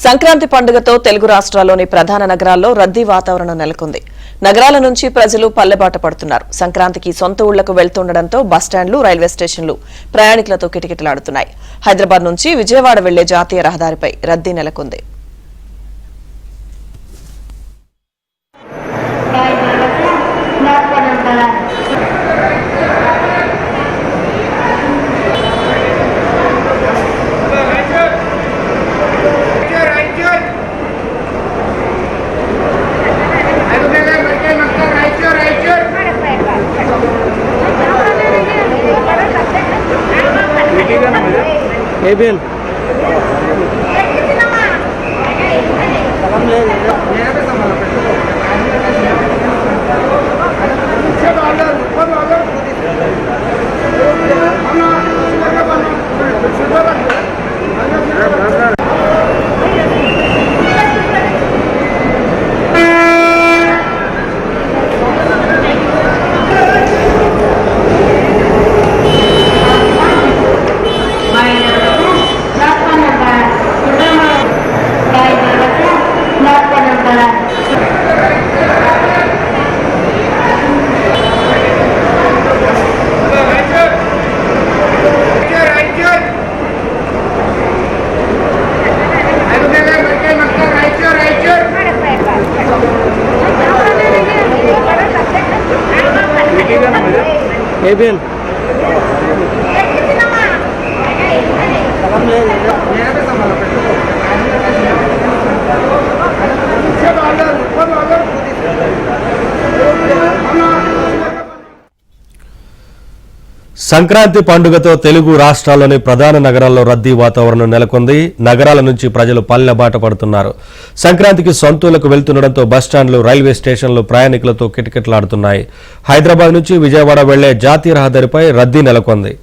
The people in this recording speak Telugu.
సంక్రాంతి పండుగతో తెలుగు రాష్ట్రాల్లోని ప్రధాన నగరాల్లో రద్దీ వాతావరణం నెలకొంది. నగరాల నుంచి ప్రజలు పల్లెబాట పడుతున్నారు. సంక్రాంతికి సొంత ఊళ్లకు వెళ్తుండటంతో బస్టాండ్లు, రైల్వే స్టేషన్లు ప్రయాణికులతో కిటకిటలాడుతున్నాయి. హైదరాబాద్ నుంచి విజయవాడ వెళ్లే జాతీయ రహదారిపై రద్దీ నెలకొంది. Abel. Abel. సంక్రాంతి పండుగతో తెలుగు రాష్ట్రాల్లోని ప్రధాన నగరాల్లో రద్దీ వాతావరణం నెలకొంది. నగరాల నుంచి ప్రజలు పల్లెబాట పడుతున్నారు. సంక్రాంతికి సొంతూళ్లకు వెళ్తుండటంతో బస్టాండ్లు, రైల్వే స్టేషన్లు ప్రయాణికులతో కిటకిటలాడుతున్నాయి. హైదరాబాద్ నుంచి విజయవాడ వెళ్లే జాతీయ రహదారిపై రద్దీ నెలకొంది.